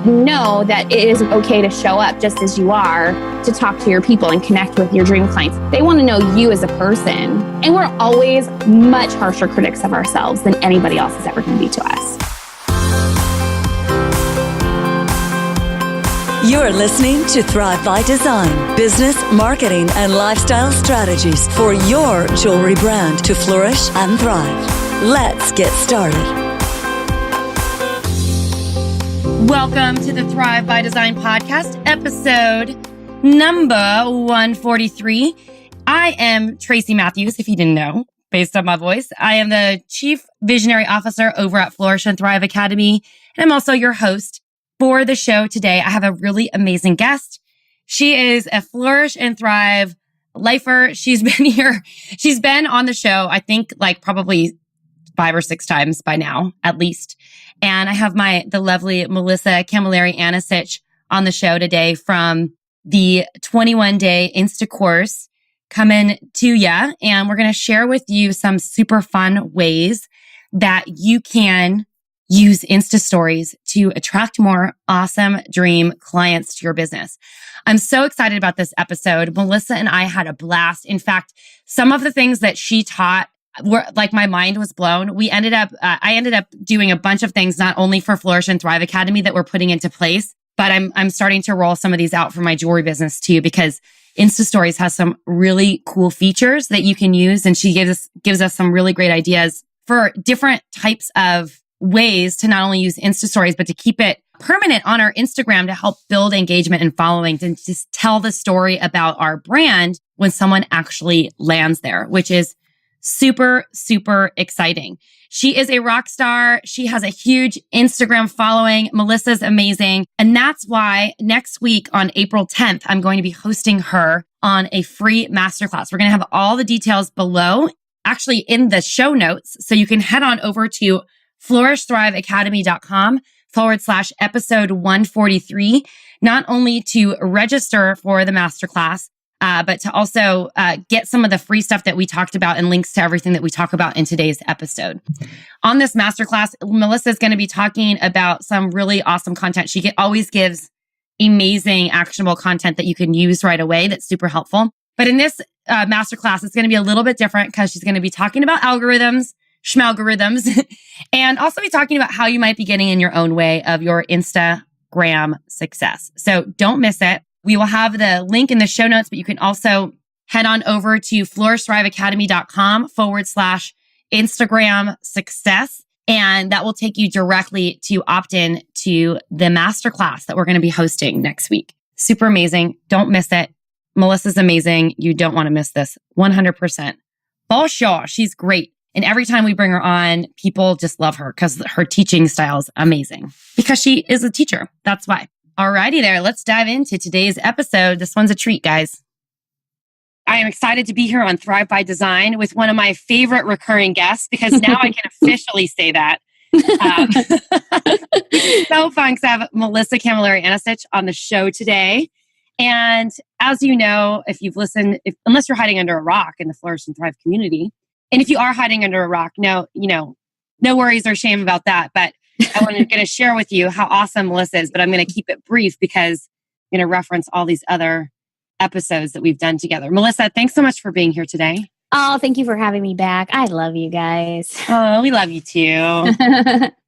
know that it is okay to show up just as you are, to talk to your people and connect with your dream clients. They want to know you as a person. And we're always much harsher critics of ourselves than anybody else is ever going to be to us. You're listening to Thrive by Design, business, marketing, and lifestyle strategies for your jewelry brand to flourish and thrive. Let's get started. Welcome to the Thrive by Design podcast, episode number 143. I am Tracy Matthews, if you didn't know, based on my voice. I am the Chief Visionary Officer over at Flourish and Thrive Academy, and I'm also your host for the show today. I have a really amazing guest. She is a Flourish and Thrive lifer. She's been here. She's been on the show, I think, like probably 5 or 6 times by now, at least. And I have the lovely Melissa Camilleri Anasich on the show today from the 21-day Insta course coming to ya. And we're going to share with you some super fun ways that you can use Instastories to attract more awesome dream clients to your business. I'm so excited about this episode. Melissa and I had a blast. In fact, some of the things that she taught were like, my mind was blown. I ended up doing a bunch of things, not only for Flourish and Thrive Academy that we're putting into place, but I'm starting to roll some of these out for my jewelry business too, because Instastories has some really cool features that you can use. And she gives us some really great ideas for different types of ways to not only use Instastories, but to keep it permanent on our Instagram to help build engagement and following, and just tell the story about our brand when someone actually lands there, which is super, super exciting. She is a rock star. She has a huge Instagram following. Melissa's amazing. And that's why next week on April 10th, I'm going to be hosting her on a free masterclass. We're going to have all the details below, actually in the show notes. So you can head on over to flourishthriveacademy.com/episode 143, not only to register for the masterclass, but to also get some of the free stuff that we talked about and links to everything that we talk about in today's episode. On this masterclass, Melissa is going to be talking about some really awesome content. She always gives amazing, actionable content that you can use right away that's super helpful. But in this masterclass, it's going to be a little bit different because she's going to be talking about algorithms, schmalgorithms, and also be talking about how you might be getting in your own way of your Instagram success. So don't miss it. We will have the link in the show notes, but you can also head on over to flourishthriveacademy.com/Instagram success. And that will take you directly to opt in to the masterclass that we're going to be hosting next week. Super amazing. Don't miss it. Melissa's amazing. You don't want to miss this. 100%. For sure. She's great. And every time we bring her on, people just love her because her teaching style is amazing. Because she is a teacher. That's why. Alrighty there, let's dive into today's episode. This one's a treat, guys. I am excited to be here on Thrive by Design with one of my favorite recurring guests, because now I can officially say that. It's so fun because I have Melissa Camilleri Anasich on the show today. And as you know, if you've listened, unless you're hiding under a rock in the Flourish and Thrive community, and if you are hiding under a rock, no worries or shame about that. But I'm going to share with you how awesome Melissa is, but I'm going to keep it brief because I'm going to reference all these other episodes that we've done together. Melissa, thanks so much for being here today. Oh, thank you for having me back. I love you guys. Oh, we love you too.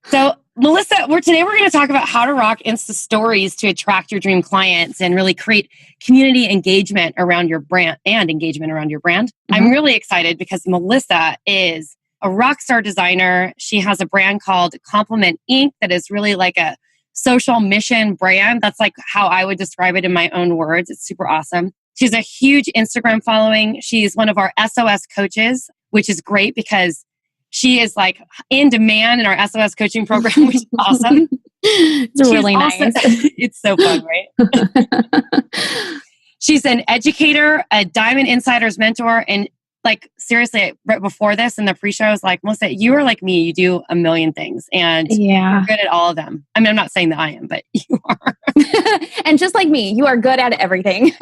So, Melissa, today we're going to talk about how to rock Instastories to attract your dream clients and really create community engagement around your brand and engagement around your brand. Mm-hmm. I'm really excited because Melissa is a rock star designer. She has a brand called Compliment Inc. that is really like a social mission brand. That's like how I would describe it in my own words. It's super awesome. She has a huge Instagram following. She's one of our SOS coaches, which is great because she is like in demand in our SOS coaching program, which is awesome. It's really nice. It's so fun, right? She's an educator, a Diamond Insiders mentor, and like, seriously, right before this in the pre-show, I was like, Melissa, you are like me. You do a million things and you're good at all of them. I mean, I'm not saying that I am, but you are. And just like me, you are good at everything.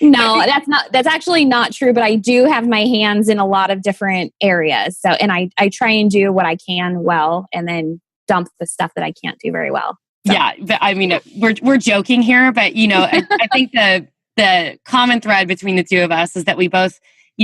No, that's actually not true, but I do have my hands in a lot of different areas. So, and I try and do what I can well, and then dump the stuff that I can't do very well. So. Yeah. But I mean, we're joking here, but I think the common thread between the two of us is that we both,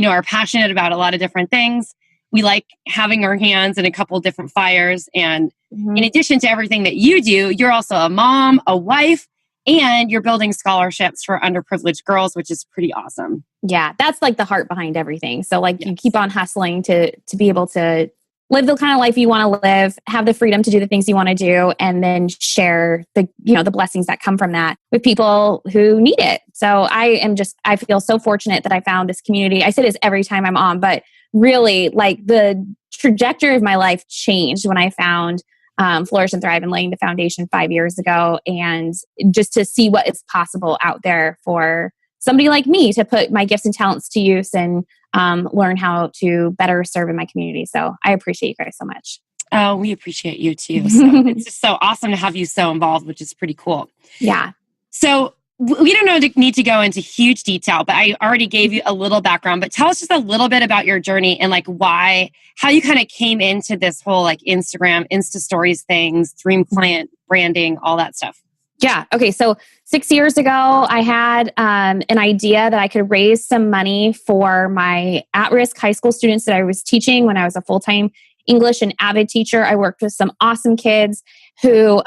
are passionate about a lot of different things. We like having our hands in a couple different fires. And in addition to everything that you do, you're also a mom, a wife, and you're building scholarships for underprivileged girls, which is pretty awesome. Yeah, that's like the heart behind everything. So you keep on hustling to be able to live the kind of life you want to live, have the freedom to do the things you want to do, and then share the blessings that come from that with people who need it. So I feel so fortunate that I found this community. I say this every time I'm on, but really the trajectory of my life changed when I found Flourish and Thrive and laying the foundation 5 years ago. And just to see what is possible out there for somebody like me to put my gifts and talents to use and learn how to better serve in my community. So I appreciate you guys so much. Oh, we appreciate you too. So it's just so awesome to have you so involved, which is pretty cool. Yeah. So we don't need to go into huge detail, but I already gave you a little background, but tell us just a little bit about your journey and how you kind of came into this whole Instagram, Instastories things, dream client branding, all that stuff. Yeah. Okay. So 6 years ago, I had an idea that I could raise some money for my at-risk high school students that I was teaching when I was a full-time English and avid teacher. I worked with some awesome kids who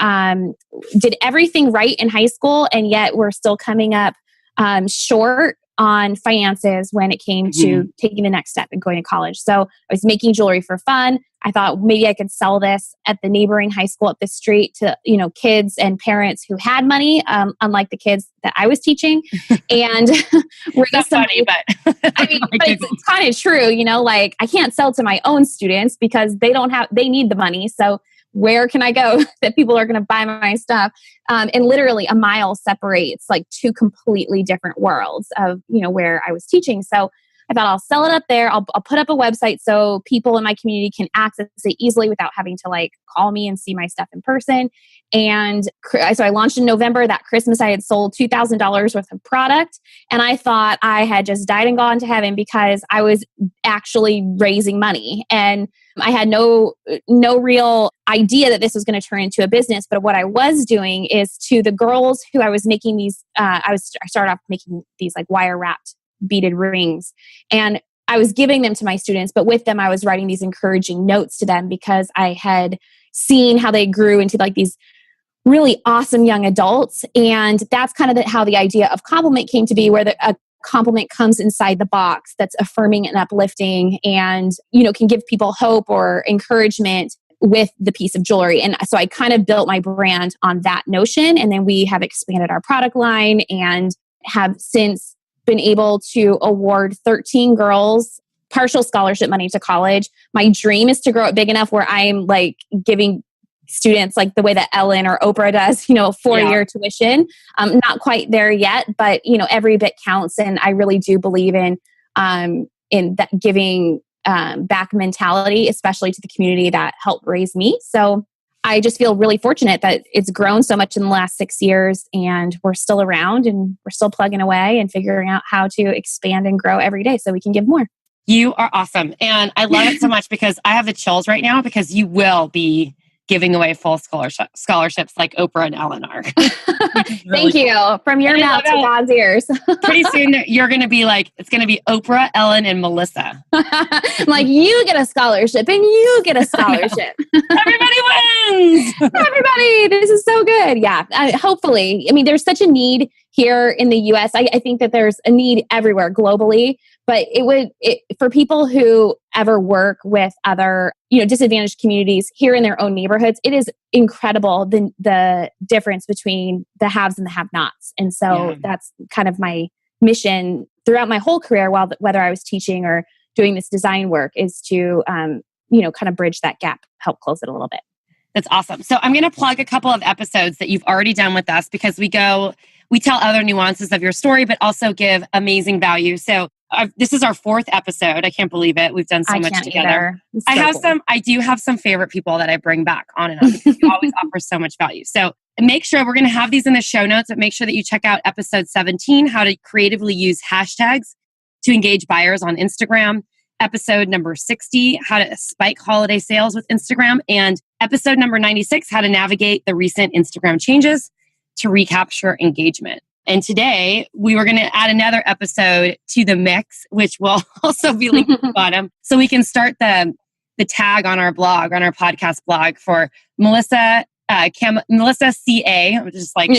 did everything right in high school, and yet were still coming up short on finances when it came to taking the next step and going to college. So I was making jewelry for fun. I thought maybe I could sell this at the neighboring high school up the street to, kids and parents who had money, unlike the kids that I was teaching. And that's funny, but I mean, but it's kind of true, I can't sell to my own students because they need the money. So where can I go that people are going to buy my stuff? And literally a mile separates two completely different worlds of, where I was teaching. So I thought I'll sell it up there. I'll put up a website so people in my community can access it easily without having to call me and see my stuff in person. And so I launched in November. That Christmas, I had sold $2,000 worth of product. And I thought I had just died and gone to heaven because I was actually raising money. And I had no real idea that this was going to turn into a business. But what I was doing is to the girls who I was making these, I started off making these wire wrapped beaded rings. And I was giving them to my students, but with them, I was writing these encouraging notes to them because I had seen how they grew into these really awesome young adults. And that's kind of how the idea of compliment came to be, where a compliment comes inside the box that's affirming and uplifting and, can give people hope or encouragement with the piece of jewelry. And so I kind of built my brand on that notion. And then we have expanded our product line and have since been able to award 13 girls partial scholarship money to college. My dream is to grow it big enough where I'm giving students the way that Ellen or Oprah does, a 4-year tuition. Not quite there yet, but every bit counts. And I really do believe in that giving back mentality, especially to the community that helped raise me. So I just feel really fortunate that it's grown so much in the last 6 years and we're still around and we're still plugging away and figuring out how to expand and grow every day so we can give more. You are awesome. And I love it so much because I have the chills right now because you will be giving away full scholarships like Oprah and Ellen are. Thank you. From your mouth to God's ears. Pretty soon you're going to be it's going to be Oprah, Ellen, and Melissa. I'm you get a scholarship and you get a scholarship. Everybody wins. Everybody. This is so good. Yeah. Hopefully. There's such a need here in the US. I think that there's a need everywhere globally, but for people who ever work with other, disadvantaged communities here in their own neighborhoods, it is incredible the difference between the haves and the have-nots. And so that's kind of my mission throughout my whole career, whether I was teaching or doing this design work, is to, kind of bridge that gap, help close it a little bit. That's awesome. So I'm going to plug a couple of episodes that you've already done with us because we tell other nuances of your story, but also give amazing value. So this is our 4th episode. I can't believe it. We've done so much together. I do have some favorite people that I bring back on and on because you always offer so much value. So make sure we're going to have these in the show notes, but make sure that you check out episode 17, how to creatively use hashtags to engage buyers on Instagram. episode number 60, how to spike holiday sales with Instagram, and episode number 96, how to navigate the recent Instagram changes to recapture engagement. And today we were going to add another episode to the mix, which will also be linked at the bottom. So we can start the tag on our blog, on our podcast blog for Melissa CA, which is like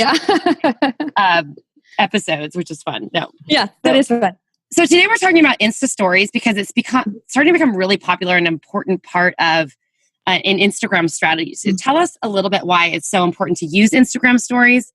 episodes, which is fun. No. Yeah, that is fun. So today we're talking about Instastories because it's starting to become really popular and an important part of an Instagram strategy. So tell us a little bit why it's so important to use Instagram stories.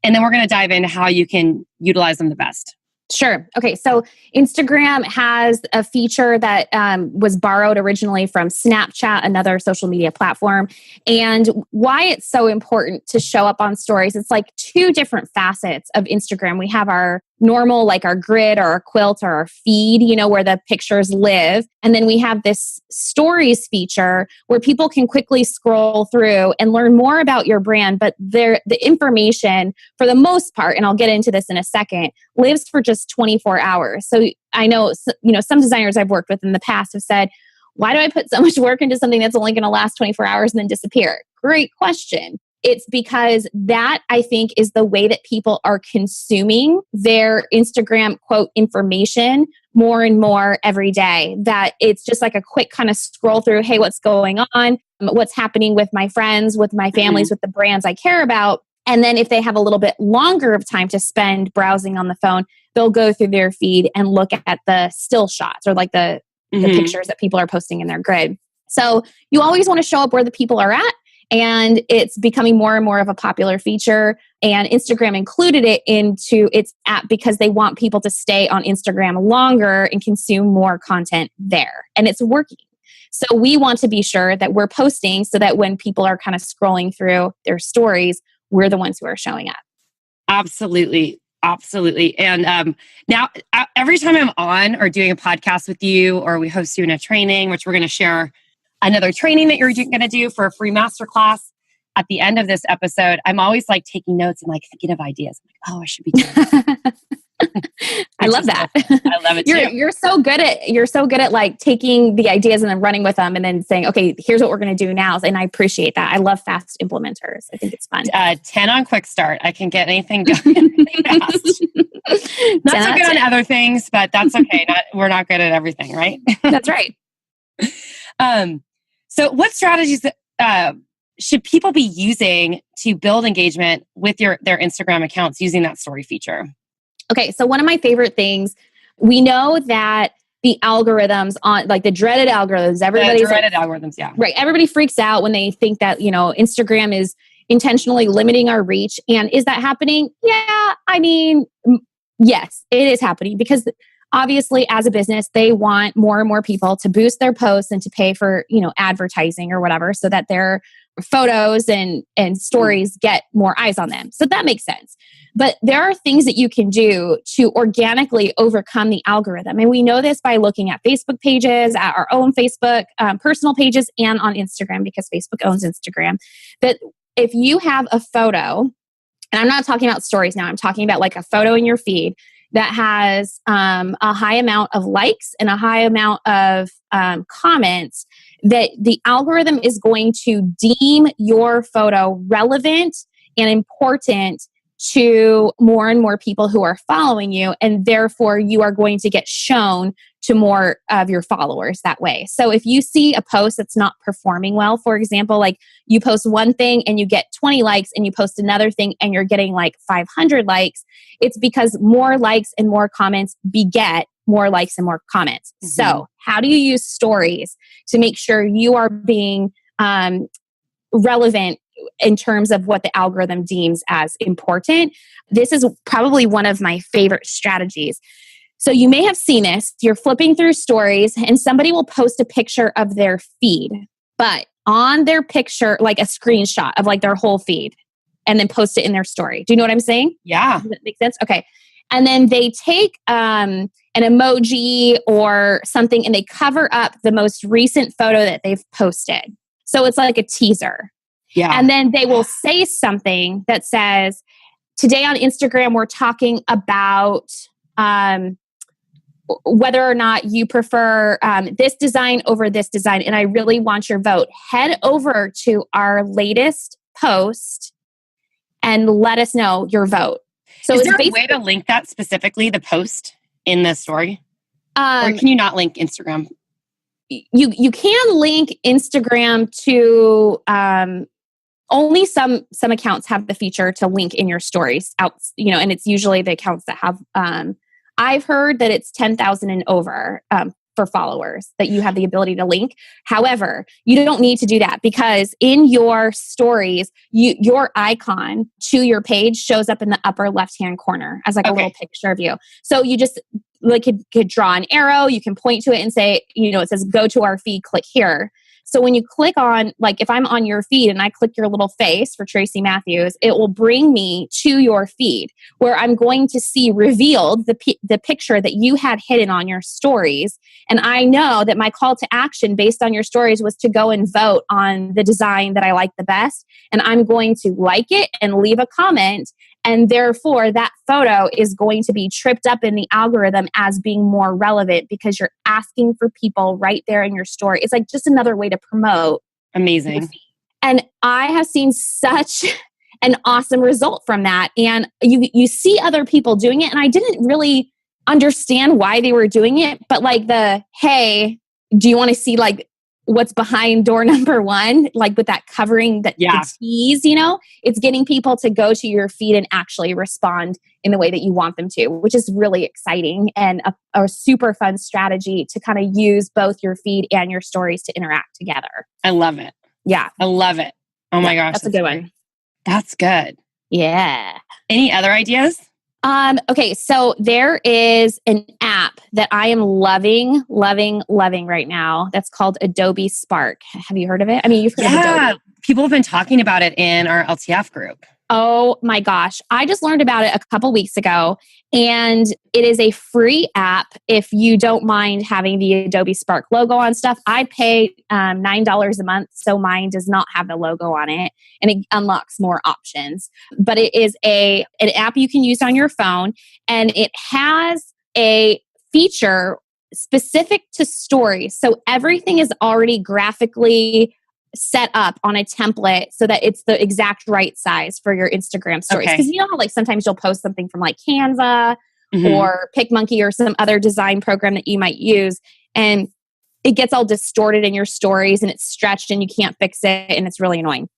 And then we're going to dive into how you can utilize them the best. Sure. Okay. So Instagram has a feature that was borrowed originally from Snapchat, another social media platform. And why it's so important to show up on stories, it's like two different facets of Instagram. We have our normal, like our grid or our quilt or our feed, where the pictures live. And then we have this stories feature where people can quickly scroll through and learn more about your brand. But the information, for the most part, and I'll get into this in a second, lives for just 24 hours. So I know, some designers I've worked with in the past have said, why do I put so much work into something that's only going to last 24 hours and then disappear? Great question. It's because that, I think, is the way that people are consuming their Instagram quote information more and more every day. That it's just like a quick kind of scroll through, hey, what's going on? What's happening with my friends, with my families, with the brands I care about? And then if they have a little bit longer of time to spend browsing on the phone, they'll go through their feed and look at the still shots or like the pictures that people are posting in their grid. So you always want to show up where the people are at. And it's becoming more and more of a popular feature. And Instagram included it into its app because they want people to stay on Instagram longer and consume more content there. And it's working. So we want to be sure that we're posting so that when people are kind of scrolling through their stories, we're the ones who are showing up. Absolutely. Absolutely. And now every time I'm on or doing a podcast with you, or we host you in a training, which we're going to share another training that you're going to do for a free masterclass at the end of this episode, I'm always like taking notes and like thinking of ideas. I'm like, oh, I should be doing that. I love that. I love it too. You're so good at like taking the ideas and then running with them and then saying, okay, here's what we're going to do now. And I appreciate that. I love fast implementers. I think it's fun. 10 on quick start. I can get anything done really fast. Not so good on other things, but that's okay. We're not good at everything, right? That's right. So what strategies should people be using to build engagement with their Instagram accounts using that story feature? Okay, so one of my favorite things, we know that the algorithms on like the dreaded algorithms, algorithms, yeah. Right. Everybody freaks out when they think that, Instagram is intentionally limiting our reach. And is that happening? Yeah, I mean, yes, it is happening because obviously, as a business, they want more and more people to boost their posts and to pay for, advertising or whatever so that their photos and stories get more eyes on them. So that makes sense. But there are things that you can do to organically overcome the algorithm. And we know this by looking at Facebook pages, at our own Facebook personal pages, and on Instagram because Facebook owns Instagram. That if you have a photo, and I'm not talking about stories now, I'm talking about like a photo in your feed that has a high amount of likes and a high amount of comments, that the algorithm is going to deem your photo relevant and important to more and more people who are following you. And therefore, you are going to get shown to more of your followers that way. So if you see a post that's not performing well, for example, like you post one thing and you get 20 likes and you post another thing and you're getting like 500 likes, it's because more likes and more comments beget more likes and more comments. Mm-hmm. So how do you use stories to make sure you are being relevant in terms of what the algorithm deems as important? This is probably one of my favorite strategies. So you may have seen this. You're flipping through stories and somebody will post a picture of their feed, but on their picture, like a screenshot of like their whole feed, and then post it in their story. Do you know what I'm saying? Yeah. Does that make sense? Okay. And then they take an emoji or something and they cover up the most recent photo that they've posted. So it's like a teaser. Yeah. And then they will say something that says, today on Instagram, we're talking about whether or not you prefer this design over this design. And I really want your vote. Head over to our latest post and let us know your vote. So is there a way to link that specifically, the post in the story? Or can you not link Instagram? You can link Instagram to only some accounts have the feature to link in your stories out, and it's usually the accounts that have I've heard that it's 10,000 and over for followers that you have the ability to link. However, you don't need to do that because in your stories, your icon to your page shows up in the upper left-hand corner as like a little picture of you. So you just could draw an arrow. You can point to it and say, it says, go to our feed, click here. So when you click on, like if I'm on your feed and I click your little face for Tracy Matthews, it will bring me to your feed where I'm going to see revealed the picture that you had hidden on your stories. And I know that my call to action based on your stories was to go and vote on the design that I like the best. And I'm going to like it and leave a comment. And therefore, that photo is going to be tripped up in the algorithm as being more relevant because you're asking for people right there in your story. It's like just another way to promote. Amazing. And I have seen such an awesome result from that. And you see other people doing it. And I didn't really understand why they were doing it. But like hey, do you want to see like what's behind door number 1, like with that covering the tease, it's getting people to go to your feed and actually respond in the way that you want them to, which is really exciting and a super fun strategy to kind of use both your feed and your stories to interact together. I love it. Yeah. I love it. Oh my gosh. That's a good one. That's good. Yeah. Any other ideas? Okay, so there is an app that I am loving right now. That's called Adobe Spark. Have you heard of it? I mean, you've heard of Adobe. People have been talking about it in our LTF group. Oh my gosh. I just learned about it a couple weeks ago, and it is a free app if you don't mind having the Adobe Spark logo on stuff. I pay $9 a month, so mine does not have the logo on it, and it unlocks more options. But it is an app you can use on your phone, and it has a feature specific to stories. So everything is already graphically set up on a template so that it's the exact right size for your Instagram stories. Because you know how like sometimes you'll post something from like Canva or PicMonkey or some other design program that you might use, and it gets all distorted in your stories and it's stretched and you can't fix it and it's really annoying.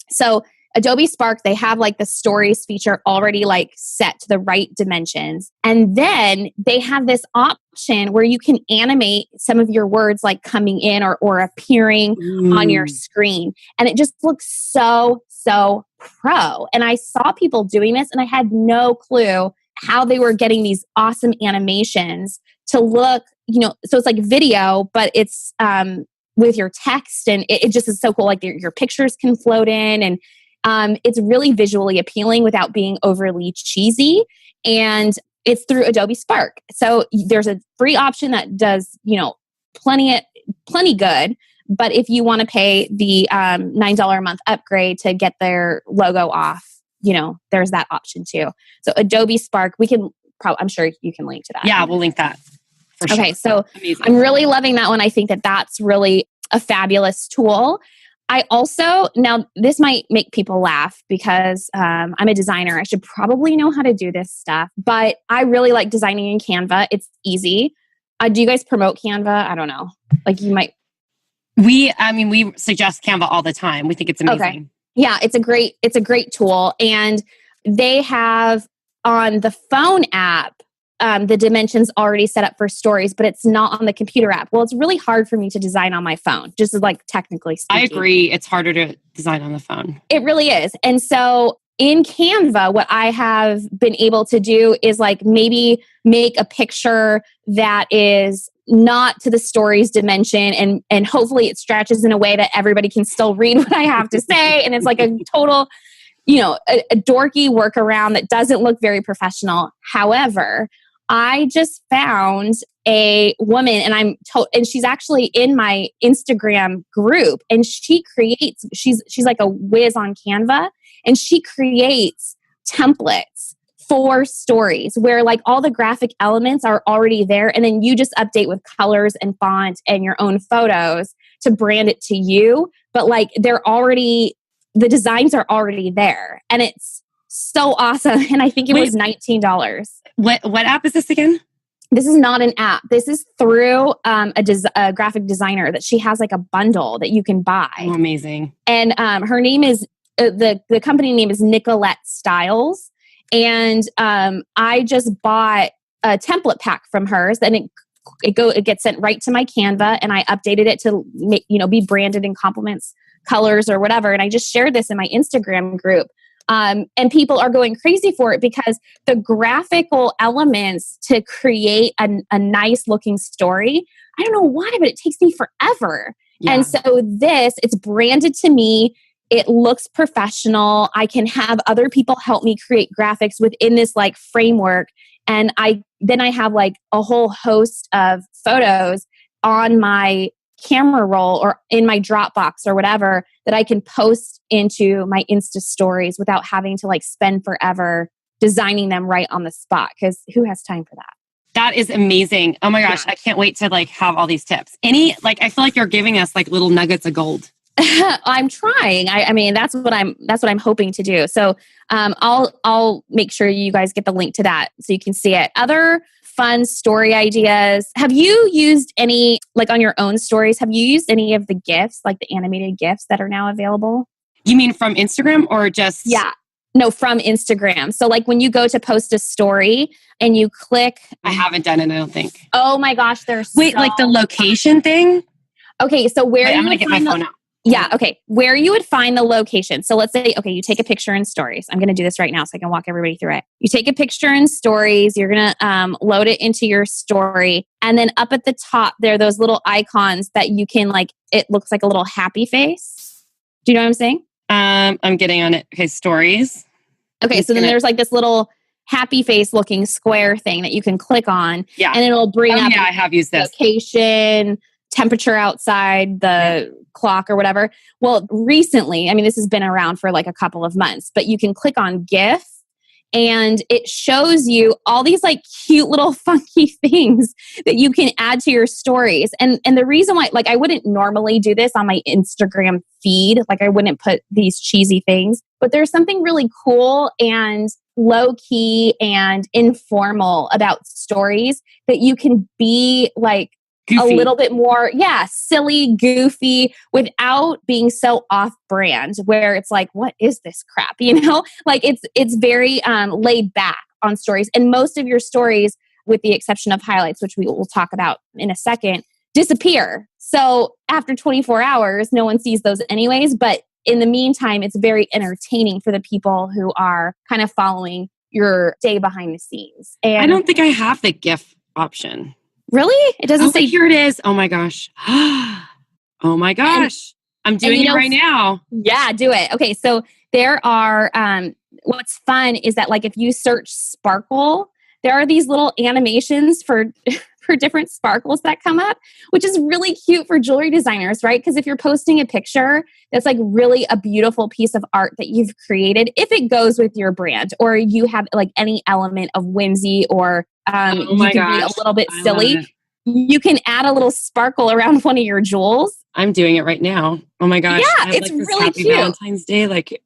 So Adobe Spark, they have like the stories feature already like set to the right dimensions. And then they have this option where you can animate some of your words like coming in or appearing on your screen. And it just looks so pro. And I saw people doing this and I had no clue how they were getting these awesome animations to look, so it's like video, but it's with your text, and it just is so cool. Like your pictures can float in, and it's really visually appealing without being overly cheesy. And it's through Adobe Spark. So there's a free option that does, plenty good. But if you want to pay the $9 a month upgrade to get their logo off, there's that option too. So Adobe Spark, I'm sure you can link to that. Yeah, we'll link that. For sure. Okay, so amazing. I'm really loving that one. I think that's really a fabulous tool. I also, now this might make people laugh because I'm a designer. I should probably know how to do this stuff, but I really like designing in Canva. It's easy. Do you guys promote Canva? I don't know. Like you might. We suggest Canva all the time. We think it's amazing. Okay. Yeah, it's a great tool. And they have on the phone app, the dimensions already set up for stories, but it's not on the computer app. Well, it's really hard for me to design on my phone, just like technically speaking. I agree. It's harder to design on the phone. It really is. And so in Canva, what I have been able to do is like maybe make a picture that is not to the stories dimension, and hopefully it stretches in a way that everybody can still read what I have to say. And it's like a total, a dorky workaround that doesn't look very professional. However, I just found a woman, and and she's actually in my Instagram group, and she's like a whiz on Canva, and she creates templates for stories where like all the graphic elements are already there. And then you just update with colors and font and your own photos to brand it to you. But like the designs are already there. And it's so awesome. And I think it was $19. What app is this again? This is not an app. This is through a graphic designer that she has like a bundle that you can buy. Oh, amazing. And her name is, the company name is Nicolette Styles. And I just bought a template pack from hers, and it gets sent right to my Canva, and I updated it to be branded in compliments, colors, or whatever. And I just shared this in my Instagram group. And people are going crazy for it because the graphical elements to create a nice looking story, I don't know why, but it takes me forever. Yeah. And so it's branded to me. It looks professional. I can have other people help me create graphics within this like framework. And I have like a whole host of photos on my camera roll or in my Dropbox or whatever that I can post into my Instastories without having to like spend forever designing them right on the spot. Because who has time for that? That is amazing. Oh my gosh. Yeah. I can't wait to like have all these tips. I feel like you're giving us like little nuggets of gold. I'm trying. I mean, that's what I'm hoping to do. So I'll make sure you guys get the link to that so you can see it. Other fun story ideas. Have you used any, like on your own stories, have you used any of the GIFs, like the animated GIFs that are now available? You mean from Instagram or just? Yeah. No, from Instagram. So like when you go to post a story and you click. I haven't done it, I don't think. Oh my gosh. Like the location thing? Okay. So I'm going to get my phone out. Yeah. Okay. Where you would find the location. So let's say, okay, you take a picture in Stories. I'm going to do this right now so I can walk everybody through it. You take a picture in Stories. You're going to load it into your story. And then up at the top, there are those little icons that you can it looks like a little happy face. Do you know what I'm saying? I'm getting on it. Okay. Stories. Okay. So then there's like this little happy face looking square thing that you can click on. Yeah. And it'll bring up I have used this. Location, temperature outside, the clock or whatever. Well, recently, I mean, this has been around for like a couple of months, but you can click on GIF and it shows you all these like cute little funky things that you can add to your stories. And the reason why, like, I wouldn't normally do this on my Instagram feed. Like I wouldn't put these cheesy things, but there's something really cool and low key and informal about stories that you can be like, goofy. A little bit more, silly, goofy, without being so off-brand, where it's like, what is this crap? Like it's very laid back on stories. And most of your stories, with the exception of highlights, which we will talk about in a second, disappear. So after 24 hours, no one sees those anyways. But in the meantime, it's very entertaining for the people who are kind of following your day behind the scenes. And I don't think I have the GIF option. Really? It doesn't say. Here it is. Oh my gosh. Oh my gosh. I'm doing it right now. Yeah, do it. Okay. So there are, what's fun is that like if you search sparkle, there are these little animations for different sparkles that come up, which is really cute for jewelry designers, right? Because if you're posting a picture that's like really a beautiful piece of art that you've created, if it goes with your brand or you have like any element of whimsy or you can be a little bit silly, you can add a little sparkle around one of your jewels. I'm doing it right now. Oh my gosh. Yeah, it's like really Happy cute. Valentine's Day. Like,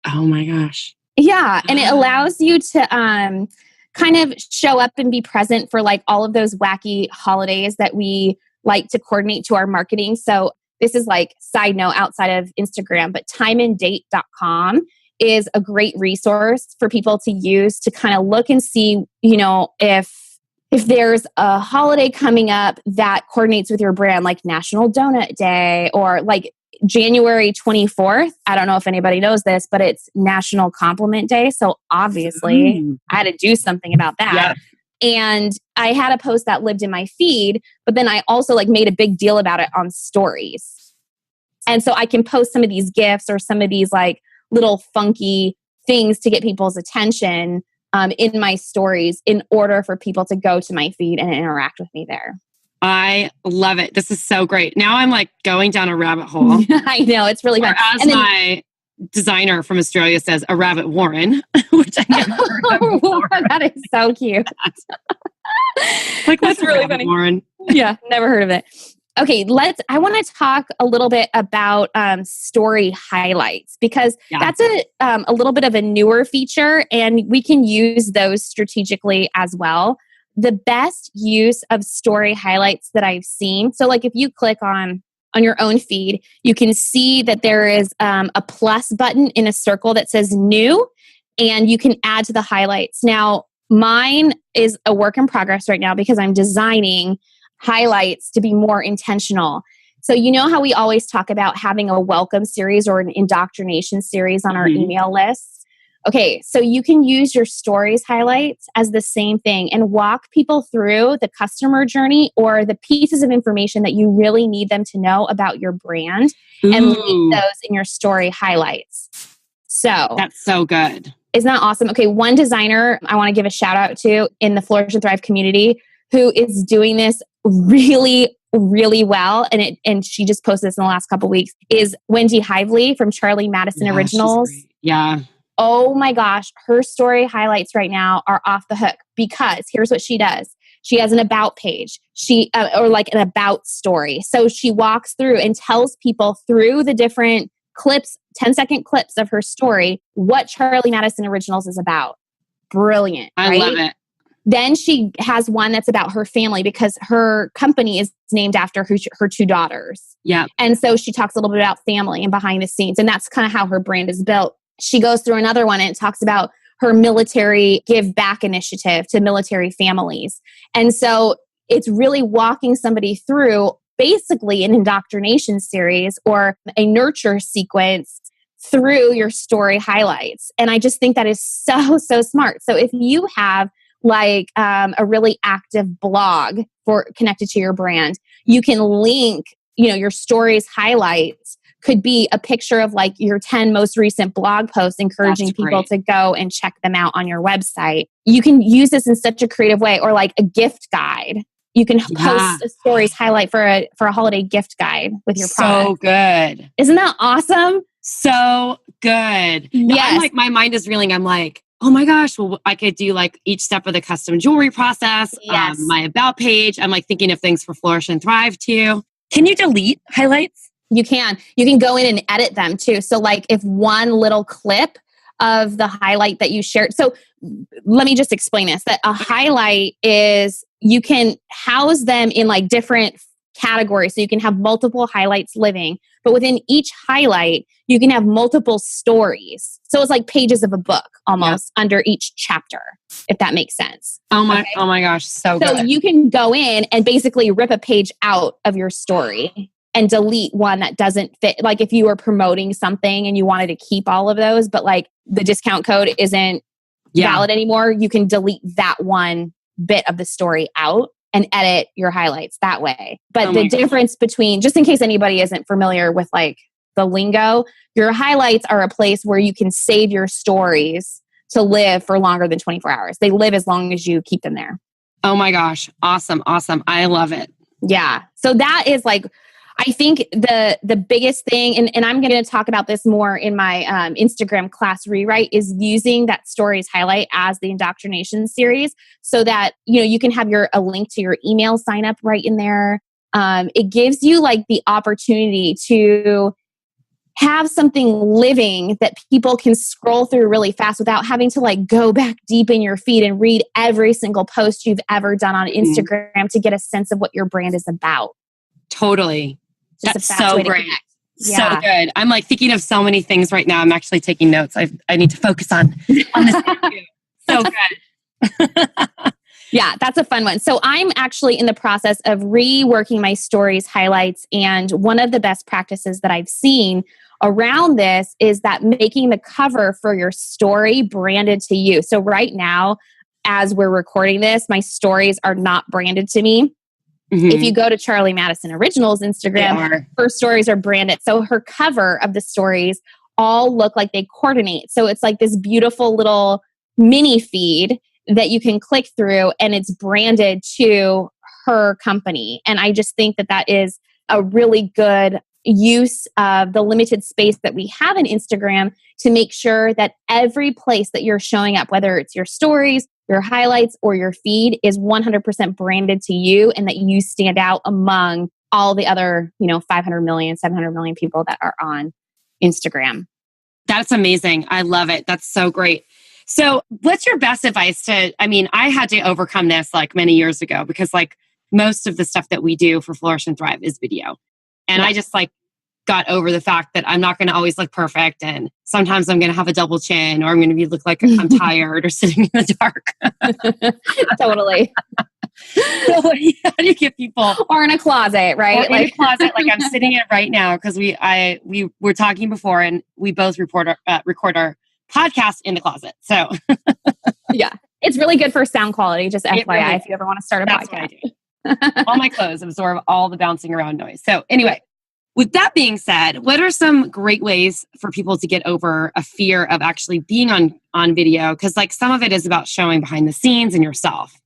oh my gosh. Yeah. And it allows you to kind of show up and be present for like all of those wacky holidays that we like to coordinate to our marketing. So this is like side note outside of Instagram, but timeanddate.com is a great resource for people to use to kind of look and see, if there's a holiday coming up that coordinates with your brand, like National Donut Day or like January 24th. I don't know if anybody knows this, but it's National Compliment Day. So obviously I had to do something about that. Yeah. And I had a post that lived in my feed, but then I also like made a big deal about it on Stories. And so I can post some of these GIFs or some of these like little funky things to get people's attention in my stories in order for people to go to my feed and interact with me there. I love it. This is so great. Now I'm like going down a rabbit hole. I know. It's really fun. As my designer from Australia says a rabbit warren, which I never heard of before. That is so cute. Like, That's really funny. Warren? Yeah, never heard of it. Okay, I want to talk a little bit about story highlights, because that's a little bit of a newer feature, and we can use those strategically as well. The best use of story highlights that I've seen, so like if you click on your own feed, you can see that there is a plus button in a circle that says new, and you can add to the highlights. Now, mine is a work in progress right now because I'm designing highlights to be more intentional. So you know how we always talk about having a welcome series or an indoctrination series on our email lists? Okay, so you can use your stories highlights as the same thing and walk people through the customer journey or the pieces of information that you really need them to know about your brand and leave those in your story highlights. So that's so good. Isn't that awesome? Okay, one designer I want to give a shout out to in the Flourish and Thrive community who is doing this really, really well, and she just posted this in the last couple of weeks, is Wendy Hively from Charlie Madison Originals. Yeah. Oh my gosh, her story highlights right now are off the hook, because here's what she does. She has an about page, or like an about story. So she walks through and tells people through the different clips, 10-second clips of her story, what Charlie Madison Originals is about. Brilliant. I love it. Then she has one that's about her family, because her company is named after her two daughters. Yeah. And so she talks a little bit about family and behind the scenes. And that's kind of how her brand is built. She goes through another one and it talks about her military give back initiative to military families. And so it's really walking somebody through basically an indoctrination series or a nurture sequence through your story highlights. And I just think that is so, so smart. So if you have like a really active blog for connected to your brand, you can link, your stories highlights could be a picture of like your 10 most recent blog posts, encouraging people to go and check them out on your website. You can use this in such a creative way, or like a gift guide. You can post a stories highlight for a holiday gift guide with your product. So good. Isn't that awesome? So good. No, Yes. I'm like, my mind is reeling. I'm like, oh my gosh, well, I could do like each step of the custom jewelry process, Yes. my about page. I'm like thinking of things for Flourish and Thrive too. Can you delete highlights? You can go in and edit them too. So like if one little clip of the highlight that you shared. So let me just explain this, that a highlight is, you can house them in like different categories. So you can have multiple highlights living, but within each highlight, you can have multiple stories. So it's like pages of a book almost under each chapter, if that makes sense. Oh my gosh. So good. So you can go in and basically rip a page out of your story and delete one that doesn't fit. Like if you were promoting something and you wanted to keep all of those, but like the discount code isn't valid anymore, you can delete that one bit of the story out and edit your highlights that way. But the difference between, just in case anybody isn't familiar with like the lingo, your highlights are a place where you can save your stories to live for longer than 24 hours. They live as long as you keep them there. Oh my gosh. Awesome. I love it. Yeah. So that is like, I think the biggest thing, and I'm going to talk about this more in my Instagram class rewrite, is using that stories highlight as the indoctrination series, so that you can have a link to your email sign up right in there. It gives you like the opportunity to have something living that people can scroll through really fast without having to like go back deep in your feed and read every single post you've ever done on Instagram to get a sense of what your brand is about. Totally. That's so great. Yeah. So good. I'm like thinking of so many things right now. I'm actually taking notes. I need to focus on this. So good. Yeah, that's a fun one. So I'm actually in the process of reworking my stories highlights. And one of the best practices that I've seen around this is that making the cover for your story branded to you. So right now, as we're recording this, my stories are not branded to me. Mm-hmm. If you go to Charlie Madison Originals Instagram, her stories are branded. So her cover of the stories all look like they coordinate. So it's like this beautiful little mini feed that you can click through, and it's branded to her company. And I just think that is a really good use of the limited space that we have in Instagram to make sure that every place that you're showing up, whether it's your stories, your highlights, or your feed, is 100% branded to you and that you stand out among all the other, 500 million, 700 million people that are on Instagram. That's amazing. I love it. That's so great. So what's your best advice I had to overcome this like many years ago because like most of the stuff that we do for Flourish and Thrive is video. And I just like got over the fact that I'm not going to always look perfect. And sometimes I'm going to have a double chin or I'm going to look like I'm tired or sitting in the dark. Totally. So how do you get people? Or in a closet, right? Or in a closet, like I'm sitting in it right now because we were talking before and we both record our podcast in the closet. So yeah, it's really good for sound quality. Just FYI, really, if you ever want to start a podcast. What I do. All my clothes absorb all the bouncing around noise. So anyway, with that being said, what are some great ways for people to get over a fear of actually being on video? Because like some of it is about showing behind the scenes and yourself.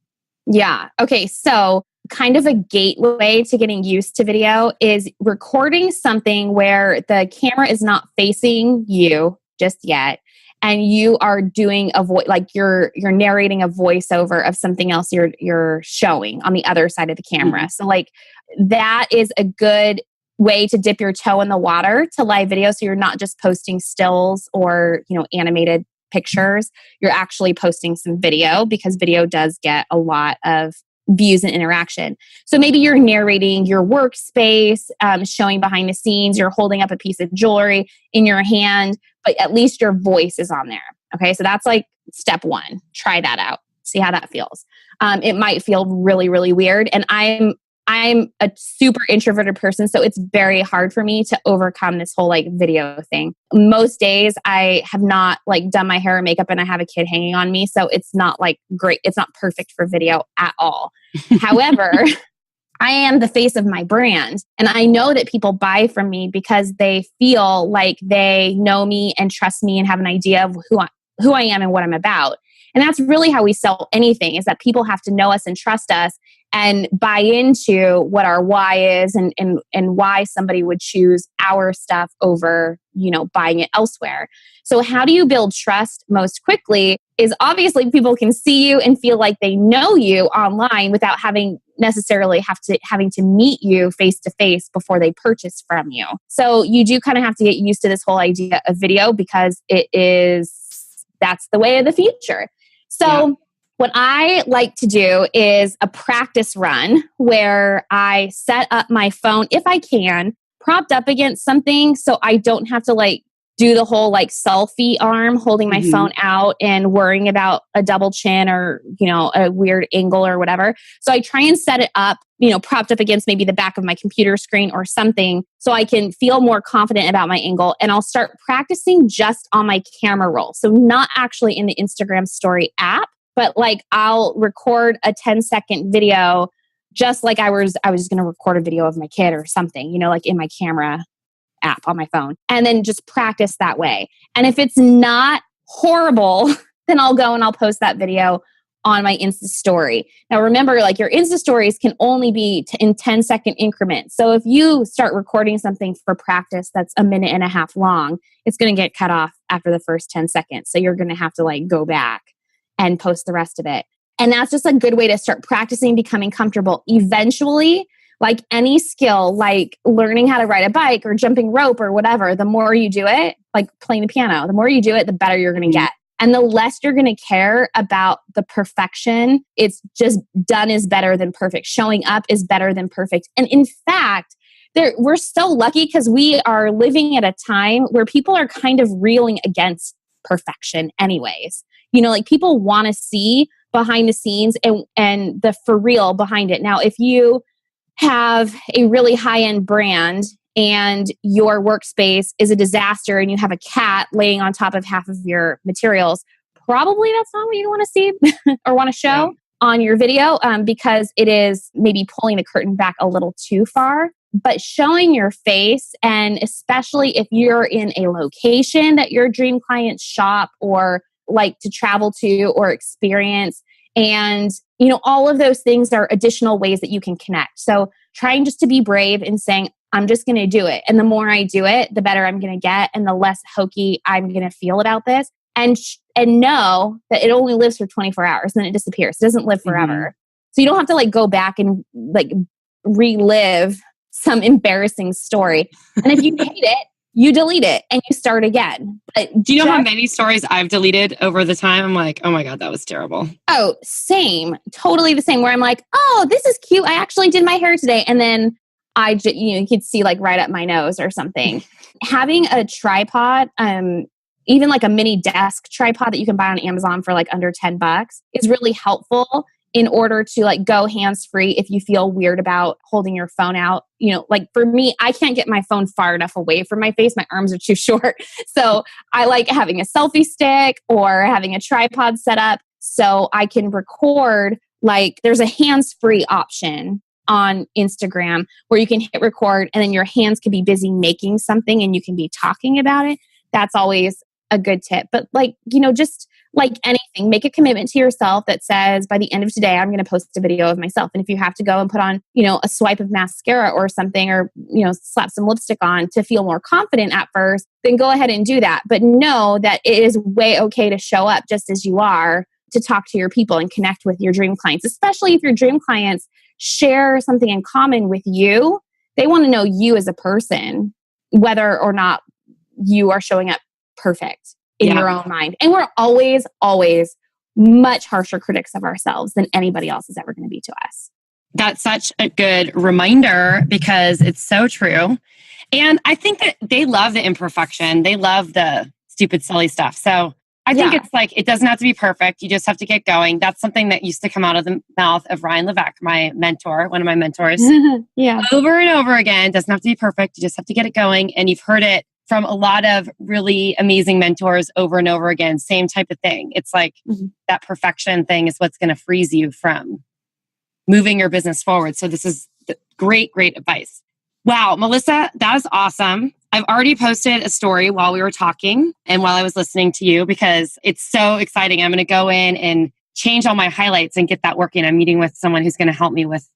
Yeah. Okay. So kind of a gateway to getting used to video is recording something where the camera is not facing you just yet. And you are doing like you're narrating a voiceover of something else you're showing on the other side of the camera. Mm-hmm. So like that is a good way to dip your toe in the water to live video. So you're not just posting stills or, animated pictures. You're actually posting some video because video does get a lot of views and interaction. So maybe you're narrating your workspace, showing behind the scenes, you're holding up a piece of jewelry in your hand, but at least your voice is on there. Okay. So that's like step one. Try that out. See how that feels. It might feel really, really weird. And I'm a super introverted person, so it's very hard for me to overcome this whole like video thing. Most days I have not like done my hair or makeup and I have a kid hanging on me. So it's not like great. It's not perfect for video at all. However, I am the face of my brand and I know that people buy from me because they feel like they know me and trust me and have an idea of who I am and what I'm about. And that's really how we sell anything, is that people have to know us and trust us and buy into what our why is and why somebody would choose our stuff over, buying it elsewhere. So how do you build trust most quickly is obviously people can see you and feel like they know you online without having to meet you face to face before they purchase from you. So you do kind of have to get used to this whole idea of video because that's the way of the future. So what I like to do is a practice run where I set up my phone, if I can, propped up against something so I don't have to like do the whole like selfie arm holding my phone out and worrying about a double chin or, a weird angle or whatever. So I try and set it up, propped up against maybe the back of my computer screen or something so I can feel more confident about my angle. And I'll start practicing just on my camera roll. So not actually in the Instagram story app, but like I'll record a 10-second video just like I was going to record a video of my kid or something, like in my camera app on my phone, and then just practice that way. And if it's not horrible, then I'll go and I'll post that video on my Insta story. Now remember, like your Insta stories can only be in 10-second increments. So if you start recording something for practice that's a minute and a half long, it's going to get cut off after the first 10 seconds. So you're going to have to like go back and post the rest of it. And that's just a good way to start practicing becoming comfortable. Eventually, like any skill, like learning how to ride a bike or jumping rope or whatever, the more you do it, like playing the piano, the more you do it, the better you're going to get. And the less you're going to care about the perfection. It's just done is better than perfect. Showing up is better than perfect. And in fact, we're so lucky because we are living at a time where people are kind of reeling against perfection anyways. Like people want to see behind the scenes and the for real behind it. Now, if you have a really high-end brand and your workspace is a disaster and you have a cat laying on top of half of your materials, probably that's not what you want to see or want to show on your video because it is maybe pulling the curtain back a little too far. But showing your face, and especially if you're in a location that your dream clients shop or like to travel to or experience, and all of those things are additional ways that you can connect. So trying just to be brave and saying, I'm just going to do it. And the more I do it, the better I'm going to get and the less hokey I'm going to feel about this. And know that it only lives for 24 hours and then it disappears. It doesn't live forever. So you don't have to like go back and like relive some embarrassing story. And if you hate it, you delete it and you start again. But do you know how many stories I've deleted over the time? I'm like, oh my God, that was terrible. Oh, same. Totally the same. Where I'm like, oh, this is cute. I actually did my hair today. And then you could see like right up my nose or something. Having a tripod, even like a mini desk tripod that you can buy on Amazon for like under $10 is really helpful in order to like go hands-free if you feel weird about holding your phone out. You know, like for me, I can't get my phone far enough away from my face. My arms are too short. So I like having a selfie stick or having a tripod set up so I can record. Like there's a hands-free option on Instagram where you can hit record and then your hands can be busy making something and you can be talking about it. That's always a good tip. But like, you know, just like anything, make a commitment to yourself that says by the end of today, I'm going to post a video of myself. And if you have to go and put on, you know, a swipe of mascara or something, or, you know, slap some lipstick on to feel more confident at first, then go ahead and do that. But know that it is way okay to show up just as you are, to talk to your people and connect with your dream clients, especially if your dream clients share something in common with you. They want to know you as a person, whether or not you are showing up perfect in your own mind. And we're always much harsher critics of ourselves than anybody else is ever going to be to us. That's such a good reminder because it's so true. And I think that they love the imperfection. They love the stupid, silly stuff. So I think it's like, it doesn't have to be perfect. You just have to get going. That's something that used to come out of the mouth of Ryan Levesque, my mentor, one of my mentors. Over and over again. It doesn't have to be perfect. You just have to get it going. And you've heard it from a lot of really amazing mentors over and over again. Same type of thing. It's like that perfection thing is what's going to freeze you from moving your business forward. So this is great advice. Wow, Melissa, that is awesome. I've already posted a story while we were talking and while I was listening to you because it's so exciting. I'm going to go in and change all my highlights and get that working. I'm meeting with someone who's going to help me with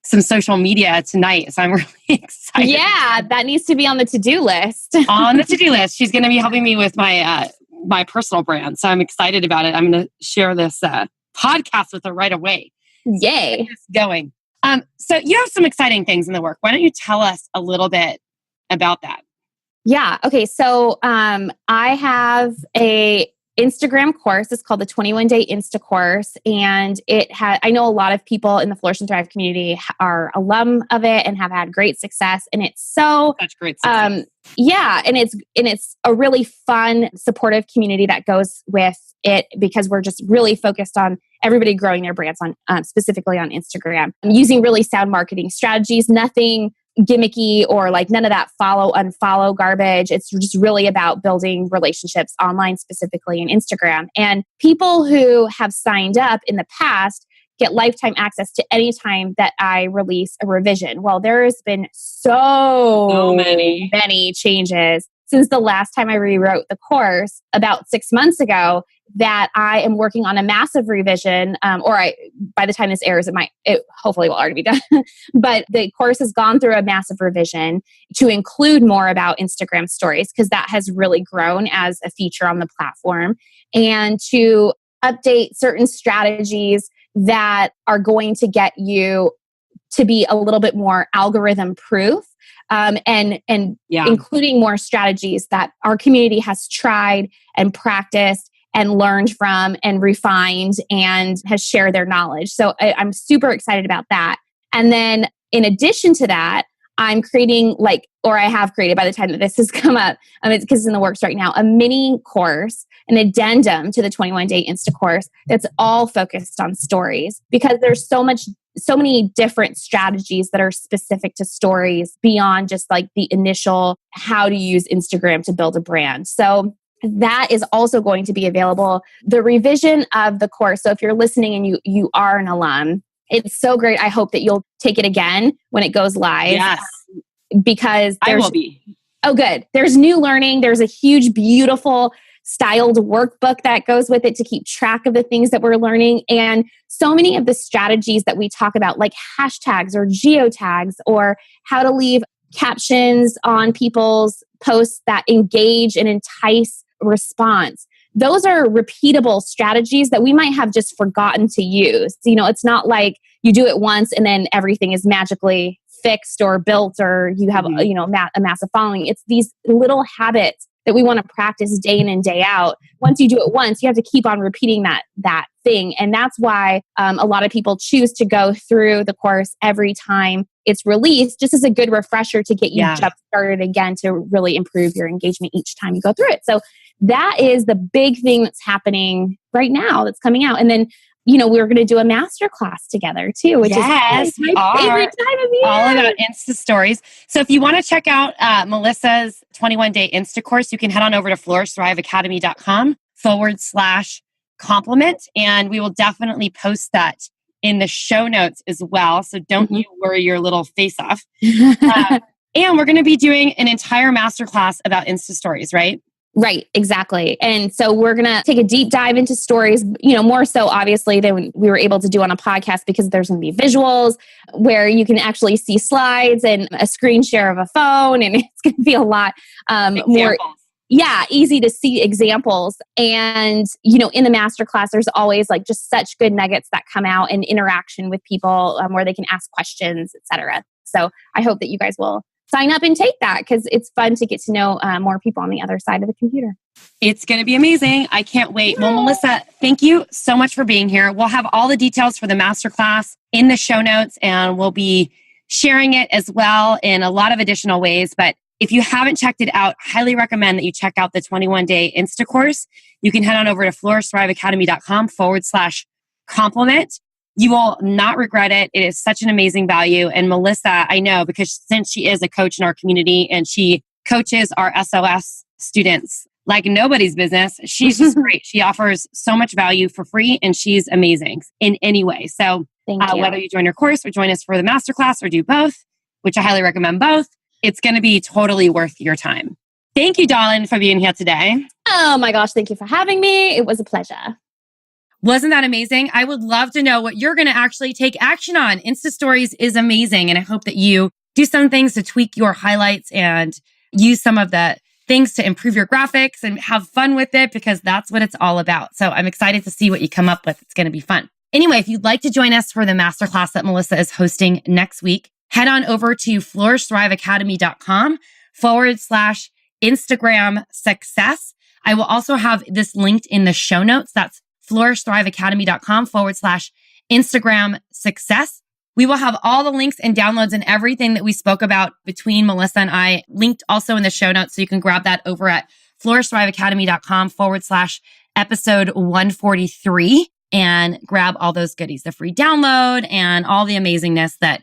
some social media tonight. So I'm really excited. Yeah, that needs to be on the to-do list. On the to-do list. She's going to be helping me with my my personal brand. So I'm excited about it. I'm going to share this podcast with her right away. Yay. Get this going. So you have some exciting things in the work. Why don't you tell us a little bit about that? Yeah. Okay. So I have a Instagram course. It's called the 21-Day Insta Course. And I know a lot of people in the Flourish and Thrive community are alum of it and have had great success. And it's such great success. And it's a really fun, supportive community that goes with it because we're just really focused on everybody growing their brands on specifically on Instagram, using really sound marketing strategies, nothing gimmicky or like none of that follow, unfollow garbage. It's just really about building relationships online, specifically in Instagram. And people who have signed up in the past get lifetime access to any time that I release a revision. Well, there has been so many changes since the last time I rewrote the course about 6 months ago that I am working on a massive revision. By the time this airs, it hopefully will already be done. But the course has gone through a massive revision to include more about Instagram stories because that has really grown as a feature on the platform, and to update certain strategies that are going to get you to be a little bit more algorithm proof. Including more strategies that our community has tried and practiced and learned from and refined and has shared their knowledge. So I'm super excited about that. And then in addition to that, I'm creating I have created by the time that this has come up, because it's in the works right now, a mini course, an addendum to the 21-Day Insta Course that's all focused on stories because there's so many different strategies that are specific to stories beyond just like the initial how to use Instagram to build a brand. So that is also going to be available. The revision of the course. So if you're listening and you are an alum, it's so great. I hope that you'll take it again when it goes live. Yes. Because I will be. Oh, good. There's new learning. There's a huge, beautiful styled workbook that goes with it to keep track of the things that we're learning. And so many of the strategies that we talk about, like hashtags or geotags or how to leave captions on people's posts that engage and entice response. Those are repeatable strategies that we might have just forgotten to use. It's not like you do it once and then everything is magically fixed or built, or you have a massive following. It's these little habits that we want to practice day in and day out. Once you do it once, you have to keep on repeating that thing. And that's why a lot of people choose to go through the course every time it's released, just as a good refresher to get you jump started again, to really improve your engagement each time you go through it. So that is the big thing that's happening right now that's coming out. And then, we're going to do a masterclass together too, which is my favorite time of year. All about Instastories. So if you want to check out Melissa's 21-day Insta course, you can head on over to flourishthriveacademy.com/compliment. And we will definitely post that in the show notes as well. So don't you worry your little face off. And we're going to be doing an entire masterclass about Instastories, right? Right, exactly. And so we're going to take a deep dive into stories, more so obviously than we were able to do on a podcast, because there's going to be visuals where you can actually see slides and a screen share of a phone. And it's going to be a lot more easy to see examples. And, in the masterclass, there's always like just such good nuggets that come out and interaction with people where they can ask questions, etc. So I hope that you guys will sign up and take that, because it's fun to get to know more people on the other side of the computer. It's going to be amazing. I can't wait. Well, Melissa, thank you so much for being here. We'll have all the details for the masterclass in the show notes, and we'll be sharing it as well in a lot of additional ways. But if you haven't checked it out, highly recommend that you check out the 21-day Insta course. You can head on over to flourishthriveacademy.com/compliment. You will not regret it. It is such an amazing value. And Melissa, I know, because since she is a coach in our community and she coaches our SOS students like nobody's business, she's just great. She offers so much value for free, and she's amazing in any way. So whether you join your course or join us for the masterclass or do both, which I highly recommend both, it's going to be totally worth your time. Thank you, darling, for being here today. Oh my gosh, thank you for having me. It was a pleasure. Wasn't that amazing? I would love to know what you're going to actually take action on. Instastories is amazing. And I hope that you do some things to tweak your highlights and use some of the things to improve your graphics and have fun with it, because that's what it's all about. So I'm excited to see what you come up with. It's going to be fun. Anyway, if you'd like to join us for the masterclass that Melissa is hosting next week, head on over to flourishthriveacademy.com/Instagram success. I will also have this linked in the show notes. That's flourishthriveacademy.com/Instagram success. We will have all the links and downloads and everything that we spoke about between Melissa and I linked also in the show notes. So you can grab that over at flourishthriveacademy.com/episode 143 and grab all those goodies, the free download and all the amazingness that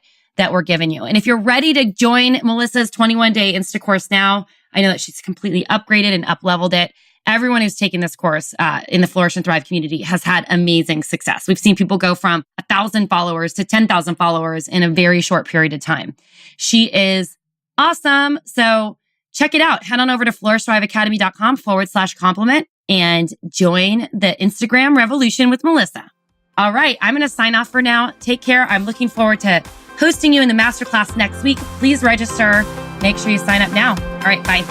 we're giving you. And if you're ready to join Melissa's 21-day Insta course now, I know that she's completely upgraded and up-leveled it. Everyone who's taken this course in the Flourish and Thrive community has had amazing success. We've seen people go from 1,000 followers to 10,000 followers in a very short period of time. She is awesome. So check it out. Head on over to flourishthriveacademy.com/compliment and join the Instagram revolution with Melissa. All right. I'm going to sign off for now. Take care. I'm looking forward to hosting you in the masterclass next week. Please register. Make sure you sign up now. All right. Bye.